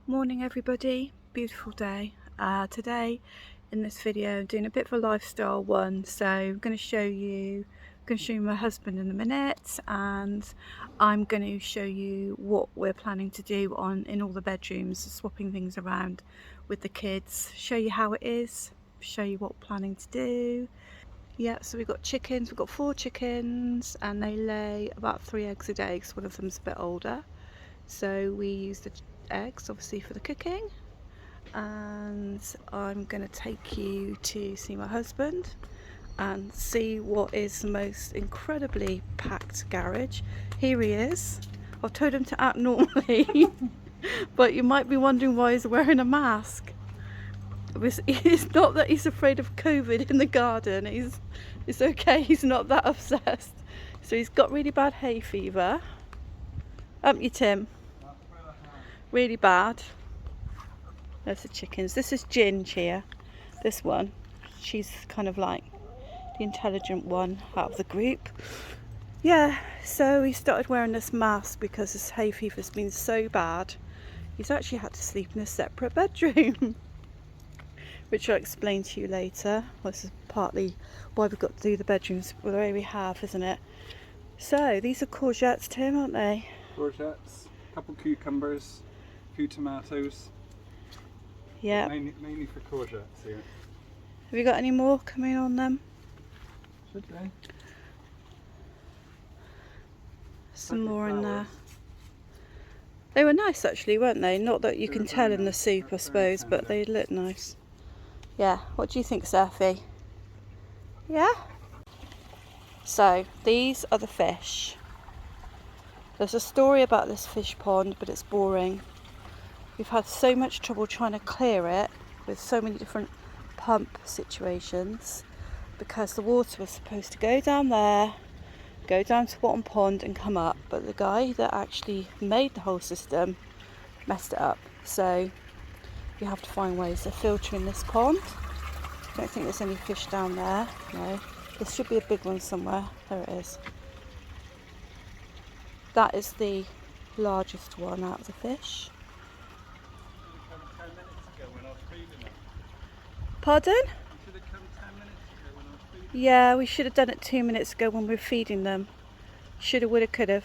Morning everybody, beautiful day. Today in this video I'm doing a bit of a lifestyle one, so I'm going to show you my husband in a minute, and I'm going to show you what we're planning to do in all the bedrooms, swapping things around with the kids, show you how it is, show you what we're planning to do. Yeah, so we've got chickens, we've got 4 chickens and they lay about 3 eggs a day because one of them's a bit older. So we use the eggs obviously for the cooking, and I'm going to take you to see my husband and see what is the most incredibly packed garage. Here he is. I've told him to act normally but you might be wondering why he's wearing a mask. It's not that he's afraid of COVID in the garden, it's okay, he's not that obsessed. So he's got really bad hay fever, haven't you, Tim? Really bad. There's the chickens. This is Ginge here. This one, she's kind of like the intelligent one out of the group. Yeah, so he started wearing this mask because his hay fever's been so bad. He's actually had to sleep in a separate bedroom, which I'll explain to you later. Well, this is partly why we've got to do the bedrooms the way we have, isn't it? So these are courgettes, Tim, aren't they? Courgettes, a couple cucumbers, a few tomatoes. Yeah. Mainly for courgettes here. Have you got any more coming on them? Should they? Some more in there. They were nice actually, weren't they? Not that you can tell in the soup, I suppose, but they look nice. Yeah, what do you think, Surfy? Yeah? So, these are the fish. There's a story about this fish pond, but it's boring. We've had so much trouble trying to clear it with so many different pump situations because the water was supposed to go down there, go down to Bottom Pond and come up, but the guy that actually made the whole system messed it up. So you have to find ways of filtering this pond. I don't think there's any fish down there. No, there should be a big one somewhere. There it is. That is the largest one out of the fish. Pardon? Yeah, we should have done it 2 minutes ago when we were feeding them. Shoulda, woulda, coulda.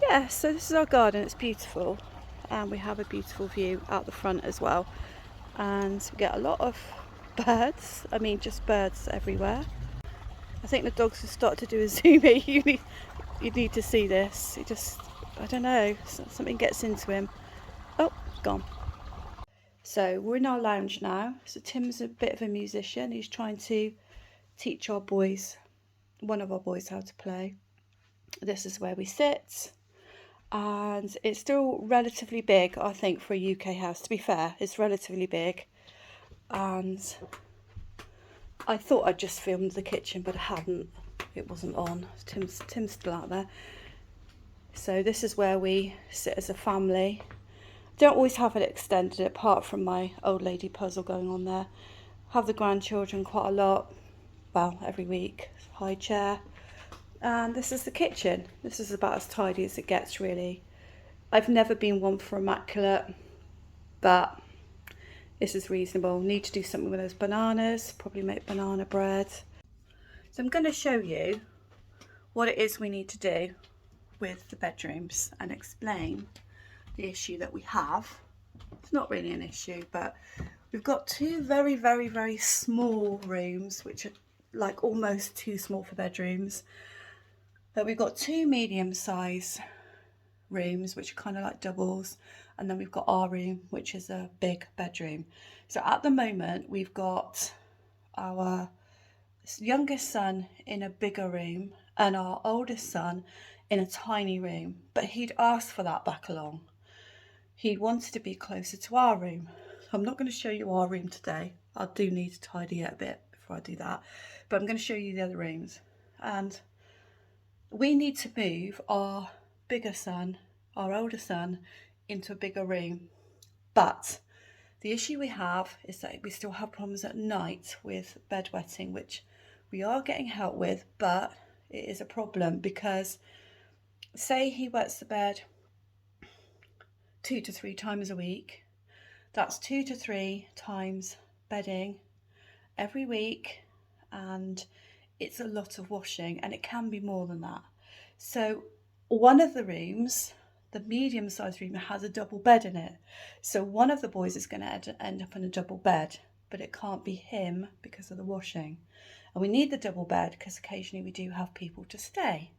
Yeah, so this is our garden. It's beautiful, and we have a beautiful view out the front as well. And we get a lot of birds. I mean, just birds everywhere. I think the dogs have started to do a zoom in. You need to see this. It just, I don't know, something gets into him. Oh, gone. So we're in our lounge now. So Tim's a bit of a musician. He's trying to teach our boys, one of our boys, how to play. This is where we sit, and it's still relatively big, I think, for a UK house. To be fair, it's relatively big, and I thought I'd just filmed the kitchen, but I hadn't. It wasn't on. Tim's still out there. So this is where we sit as a family. Don't always have it extended apart from my old lady puzzle going on there. Have the grandchildren quite a lot. Well, every week. High chair. And this is the kitchen. This is about as tidy as it gets, really. I've never been one for immaculate, but this is reasonable. Need to do something with those bananas. Probably make banana bread. So I'm going to show you what it is we need to do with the bedrooms and explain the issue that we have. It's not really an issue, but we've got 2 very, very, very small rooms, which are like almost too small for bedrooms. But we've got 2 medium-sized rooms, which are kind of like doubles, and then we've got our room, which is a big bedroom. So at the moment, we've got our youngest son in a bigger room and our oldest son in a tiny room, but he'd asked for that back along. He wanted to be closer to our room. So I'm not going to show you our room today. I do need to tidy it a bit before I do that, but I'm going to show you the other rooms. And we need to move our bigger son, our older son, into a bigger room. But the issue we have is that we still have problems at night with bedwetting, which we are getting help with, but it is a problem because say he wets the bed 2 to 3 times a week. That's 2 to 3 times bedding every week, and it's a lot of washing, and it can be more than that. So one of the rooms, the medium-sized room, has a double bed in it. So one of the boys is going to end up in a double bed, but it can't be him because of the washing. And we need the double bed because occasionally we do have people to stay.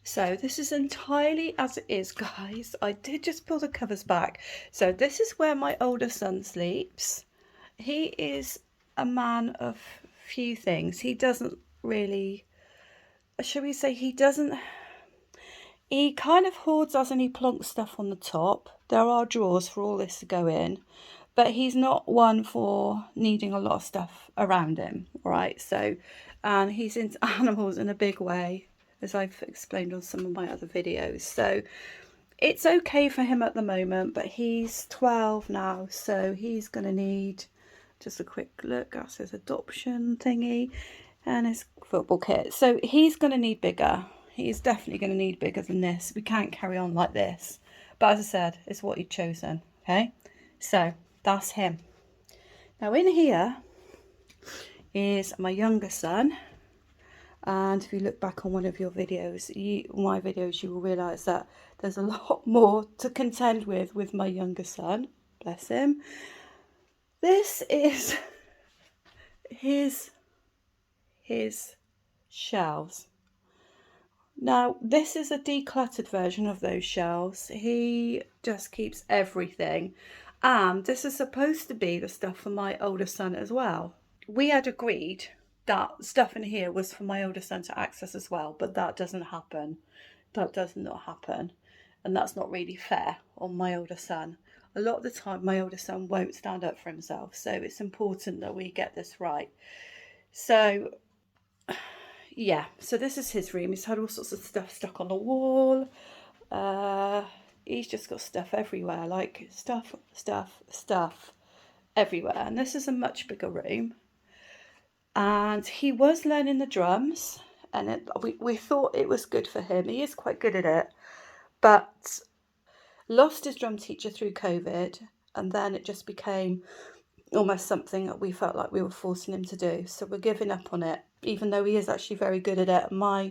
So this is entirely as it is, guys. I did just pull the covers back. So this is where my older son sleeps. He is a man of few things. He doesn't really, shall we say, he kind of hoards us and he plonks stuff on the top. There are drawers for all this to go in, but he's not one for needing a lot of stuff around him, right? So, and he's into animals in a big way, as I've explained on some of my other videos. So it's okay for him at the moment, but he's 12 now, so he's going to need just a quick look. That's his adoption thingy and his football kit. So he's going to need bigger. He's definitely going to need bigger than this. We can't carry on like this. But as I said, it's what he'd chosen. Okay, so that's him. Now in here is my younger son. And if you look back on one of your videos, my videos, you will realise that there's a lot more to contend with my younger son. Bless him. This is his shelves. Now, this is a decluttered version of those shelves. He just keeps everything. And this is supposed to be the stuff for my older son as well. We had agreed that stuff in here was for my older son to access as well, but that doesn't happen. That does not happen. And that's not really fair on my older son. A lot of the time, my older son won't stand up for himself. So it's important that we get this right. So yeah, so this is his room. He's had all sorts of stuff stuck on the wall. He's just got stuff everywhere, like stuff everywhere. And this is a much bigger room. And he was learning the drums, and we thought it was good for him. He is quite good at it, but lost his drum teacher through COVID, and then it just became almost something that we felt like we were forcing him to do. So we're giving up on it, even though he is actually very good at it. My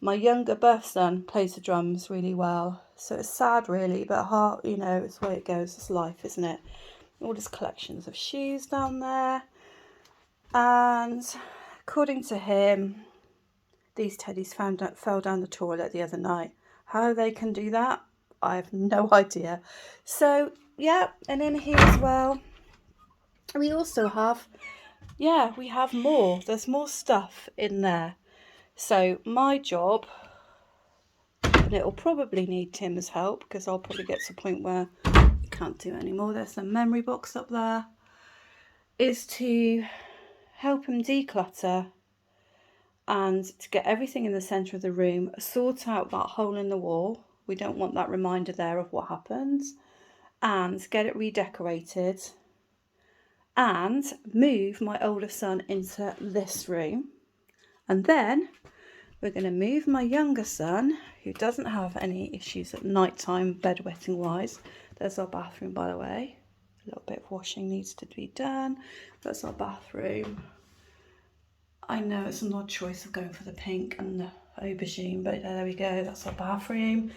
younger birth son plays the drums really well. So it's sad really, but heart, you know, it's the way it goes. It's life, isn't it? All his collections of shoes down there. And according to him, these teddies fell down the toilet the other night. How they can do that, I have no idea. So yeah, and in here as well, we also have, we have more. There's more stuff in there. So my job, and it'll probably need Tim's help because I'll probably get to a point where we can't do it anymore. There's a memory box up there. Is to help him declutter and to get everything in the centre of the room, sort out that hole in the wall. We don't want that reminder there of what happened, and get it redecorated, and move my older son into this room. And then we're going to move my younger son, who doesn't have any issues at night time bedwetting wise. There's our bathroom, by the way. A little bit of washing needs to be done. That's our bathroom. I know it's an odd choice of going for the pink and the aubergine, but there we go. That's our bathroom.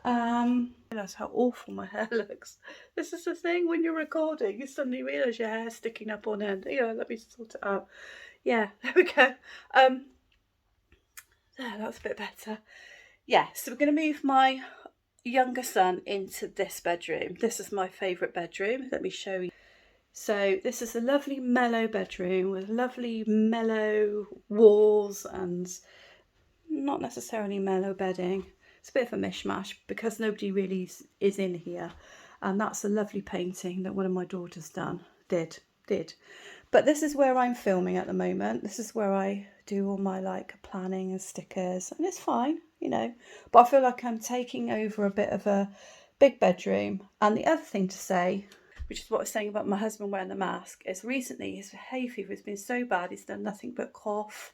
That's how awful my hair looks. This is the thing when you're recording, you suddenly realise your hair's sticking up on end. Yeah, let me sort it out. Yeah, there we go. There, that's a bit better. Yeah, so we're going to move my younger son into this bedroom. This is my favourite bedroom. Let me show you. So this is a lovely mellow bedroom with lovely mellow walls and not necessarily mellow bedding. It's a bit of a mishmash because nobody really is in here. And that's a lovely painting that one of my daughters did. But this is where I'm filming at the moment. This is where I do all my like planning and stickers, and it's fine, you know. But I feel like I'm taking over a bit of a big bedroom. And the other thing to say, which is what I was saying about my husband wearing the mask, is recently his hay fever has been so bad, he's done nothing but cough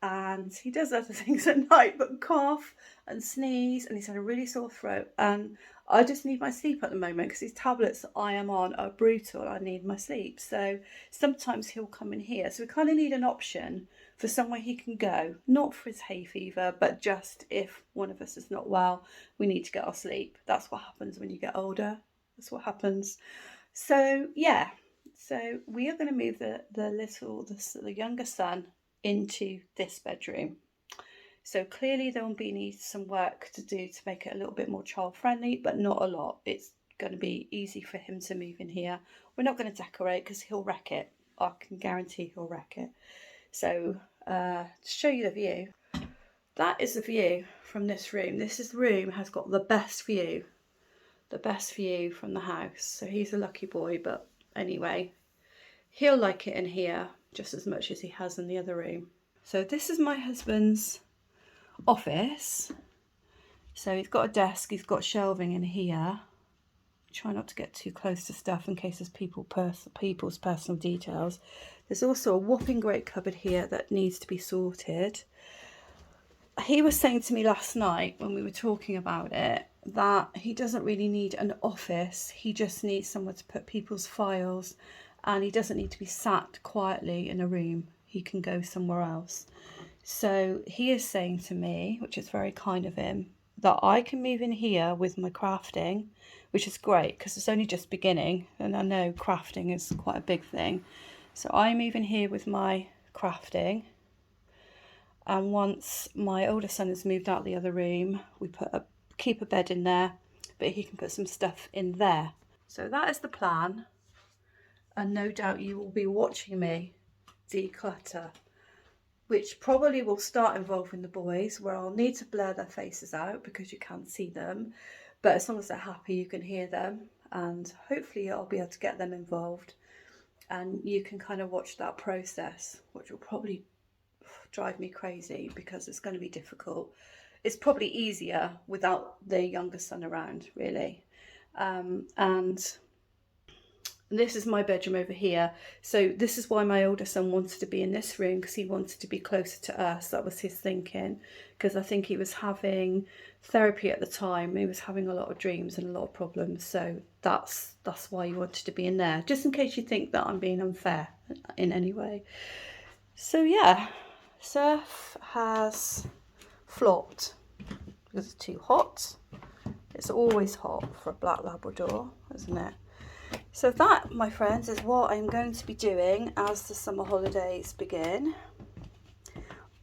and he does other things at night, but cough and sneeze, and he's had a really sore throat, and I just need my sleep at the moment because these tablets I am on are brutal. I need my sleep. So sometimes he'll come in here. So we kind of need an option for somewhere he can go, not for his hay fever, but just if one of us is not well, we need to get our sleep. That's what happens when you get older. That's what happens. So yeah, so we are going to move the younger son into this bedroom. So clearly there will be need some work to do to make it a little bit more child friendly, but not a lot. It's going to be easy for him to move in here. We're not going to decorate because he'll wreck it. I can guarantee he'll wreck it. So to show you the view, that is the view from this room. This room has got the best view from the house. So he's a lucky boy, but anyway, he'll like it in here just as much as he has in the other room. So this is my husband's office. So he's got a desk, he's got shelving in here. Try not to get too close to stuff in case there's people's personal details. There's also a whopping great cupboard here that needs to be sorted. He was saying to me last night when we were talking about it that he doesn't really need an office, he just needs somewhere to put people's files, and he doesn't need to be sat quietly in a room. He can go somewhere else. So he is saying to me, which is very kind of him, that I can move in here with my crafting, which is great because it's only just beginning, and I know crafting is quite a big thing. So I move in here with my crafting, and once my older son has moved out the other room, we keep a bed in there, but he can put some stuff in there. So that is the plan, and no doubt you will be watching me declutter, which probably will start involving the boys, where I'll need to blur their faces out because you can't see them, but as long as they're happy you can hear them, and hopefully I'll be able to get them involved and you can kind of watch that process, which will probably drive me crazy because it's going to be difficult. It's probably easier without the younger son around, really. And this is my bedroom over here. So this is why my older son wanted to be in this room, because he wanted to be closer to us. That was his thinking, because I think he was having therapy at the time. He was having a lot of dreams and a lot of problems. So that's why he wanted to be in there, just in case you think that I'm being unfair in any way. So yeah, Surf has flopped because it's too hot. It's always hot for a black Labrador, isn't it? So that, my friends, is what I'm going to be doing as the summer holidays begin.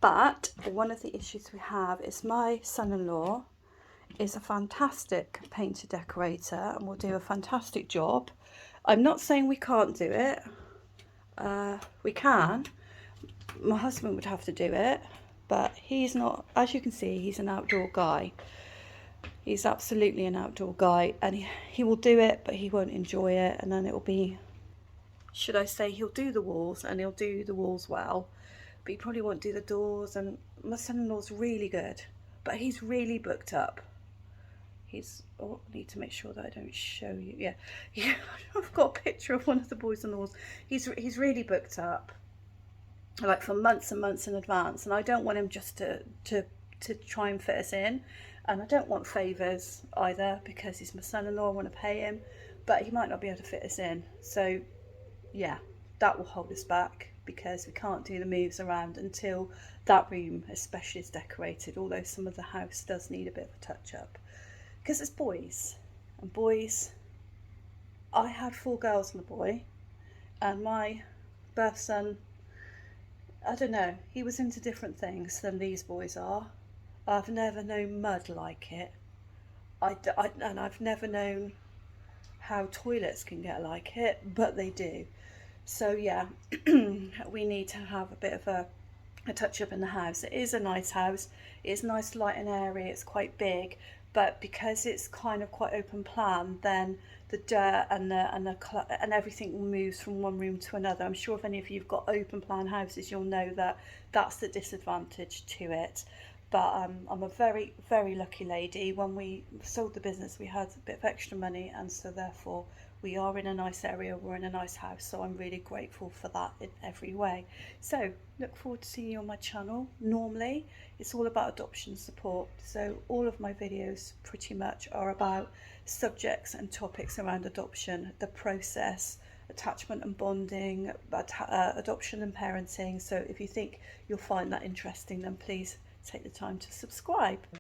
But one of the issues we have is my son-in-law is a fantastic painter decorator and will do a fantastic job. I'm not saying we can't do it. We can. My husband would have to do it, but he's not, as you can see, he's an outdoor guy. He's absolutely an outdoor guy, and he will do it, but he won't enjoy it. And then it will be, should I say, he'll do the walls, and he'll do the walls well, but he probably won't do the doors. And my son-in-law's really good, but he's really booked up. I need to make sure that I don't show you. Yeah, I've got a picture of one of the boys on the walls. He's really booked up, like for months and months in advance, and I don't want him just to try and fit us in. And I don't want favours either, because he's my son-in-law. I want to pay him, but he might not be able to fit us in. So yeah, that will hold us back, because we can't do the moves around until that room especially is decorated, although some of the house does need a bit of a touch up, because it's boys, and boys, I had 4 girls and a boy, and my birth son, I don't know, he was into different things than these boys are. I've never known mud like it. And I've never known how toilets can get like it, but they do. So yeah, we need to have a bit of a touch up in the house. It is a nice house. It's nice, light and airy. It's quite big, but because it's kind of quite open plan, then the dirt and everything moves from one room to another. I'm sure if any of you've got open plan houses, you'll know that that's the disadvantage to it. But I'm a very, very lucky lady. When we sold the business, we had a bit of extra money, and so therefore We are in a nice area, we're in a nice house, so I'm really grateful for that in every way. So look forward to seeing you on my channel. Normally it's all about adoption support, so all of my videos pretty much are about subjects and topics around adoption, the process, attachment and bonding, adoption and parenting. So if you think you'll find that interesting, then please take the time to subscribe.